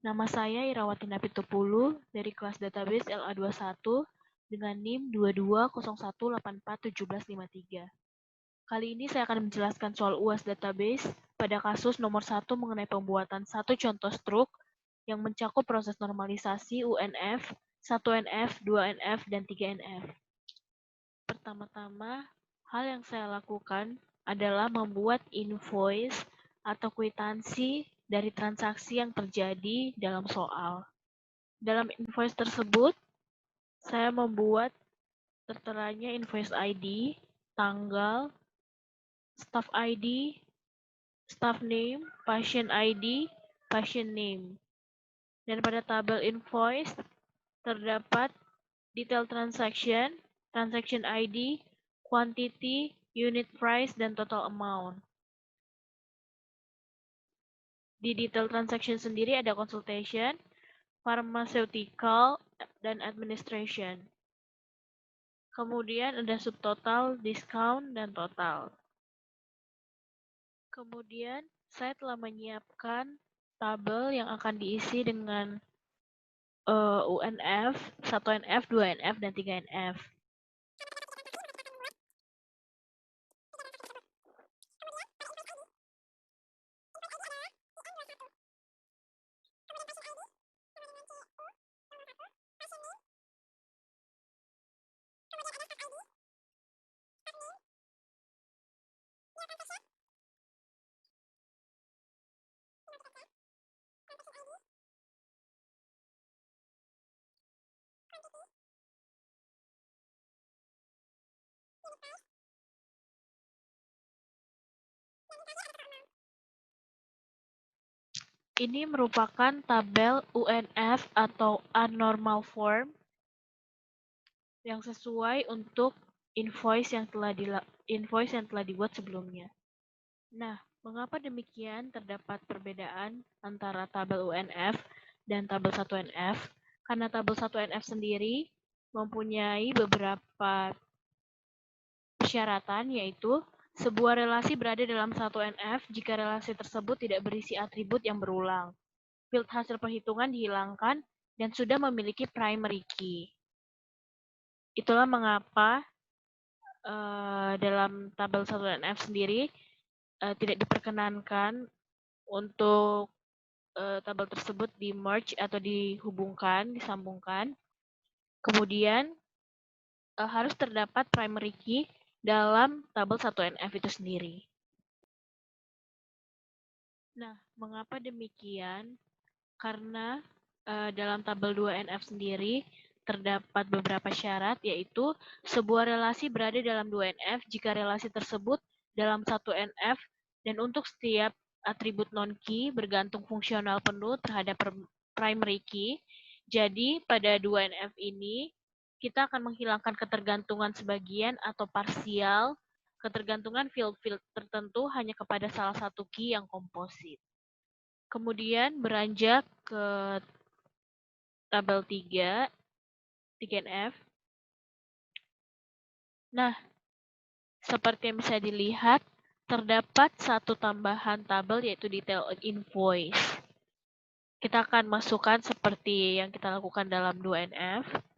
Nama saya Irawati Napitupulu dari kelas database LA21 dengan NIM 2201841753. Kali ini saya akan menjelaskan soal UAS database pada kasus nomor 1 mengenai pembuatan satu contoh struk yang mencakup proses normalisasi UNF, 1NF, 2NF, dan 3NF. Pertama-tama, hal yang saya lakukan adalah membuat invoice atau kwitansi dari transaksi yang terjadi dalam soal. Dalam invoice tersebut, saya membuat terteranya invoice ID, tanggal, staff ID, staff name, patient ID, patient name. Dan pada tabel invoice terdapat detail transaction, transaction ID, quantity, unit price, dan total amount. Di detail transaction sendiri ada consultation, pharmaceutical, dan administration. Kemudian ada subtotal, discount, dan total. Kemudian saya telah menyiapkan tabel yang akan diisi dengan UNF, 1NF, 2NF, dan 3NF. Ini merupakan tabel UNF atau Abnormal Form yang sesuai untuk invoice yang telah dibuat sebelumnya. Nah, mengapa demikian terdapat perbedaan antara tabel UNF dan tabel 1NF? Karena tabel 1NF sendiri mempunyai beberapa persyaratan, yaitu sebuah relasi berada dalam 1NF jika relasi tersebut tidak berisi atribut yang berulang. Field hasil perhitungan dihilangkan dan sudah memiliki primary key. Itulah mengapa dalam tabel 1NF sendiri tidak diperkenankan untuk tabel tersebut di-merge atau disambungkan. Kemudian harus terdapat primary key dalam tabel 1NF itu sendiri. Nah, mengapa demikian? Karena dalam tabel 2NF sendiri terdapat beberapa syarat, yaitu sebuah relasi berada dalam 2NF jika relasi tersebut dalam 1NF dan untuk setiap atribut non-key bergantung fungsional penuh terhadap primary key. Jadi pada 2NF ini kita akan menghilangkan ketergantungan sebagian atau parsial ketergantungan field-field tertentu hanya kepada salah satu key yang komposit. Kemudian beranjak ke tabel 3NF. Nah, seperti yang bisa dilihat, terdapat satu tambahan tabel yaitu detail invoice. Kita akan masukkan seperti yang kita lakukan dalam 2NF.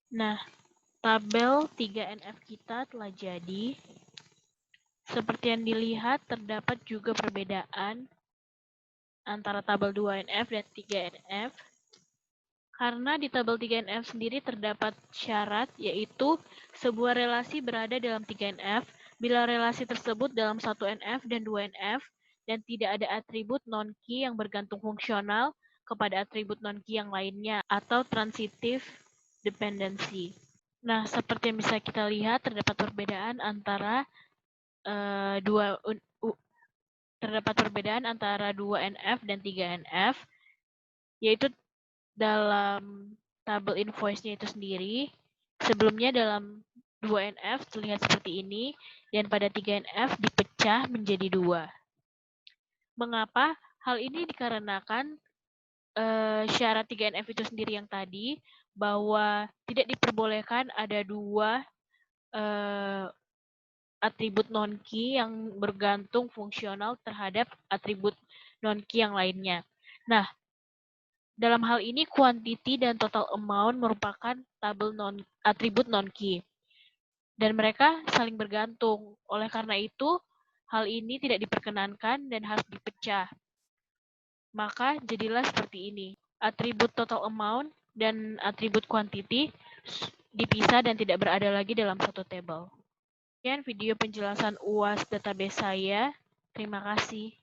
Nah, tabel 3NF kita telah jadi. Seperti yang dilihat, terdapat juga perbedaan antara tabel 2NF dan 3NF. Karena di tabel 3NF sendiri terdapat syarat, yaitu sebuah relasi berada dalam 3NF bila relasi tersebut dalam 1NF dan 2NF dan tidak ada atribut non-key yang bergantung fungsional kepada atribut non-key yang lainnya atau transitive dependency. Nah, seperti yang bisa kita lihat, terdapat perbedaan antara terdapat perbedaan antara 2NF dan 3NF, yaitu dalam tabel invoice-nya itu sendiri. Sebelumnya dalam 2NF terlihat seperti ini, dan pada 3NF dipecah menjadi 2. Mengapa? Hal ini dikarenakan syarat 3NF itu sendiri yang tadi, bahwa tidak diperbolehkan ada 2 atribut non-key yang bergantung fungsional terhadap atribut non-key yang lainnya. Nah, dalam hal ini quantity dan total amount merupakan tabel atribut non-key dan mereka saling bergantung. Oleh karena itu, hal ini tidak diperkenankan dan harus dipecah. Maka jadilah seperti ini. Atribut total amount dan atribut quantity dipisah dan tidak berada lagi dalam satu tabel. Sekian video penjelasan UAS database saya. Terima kasih.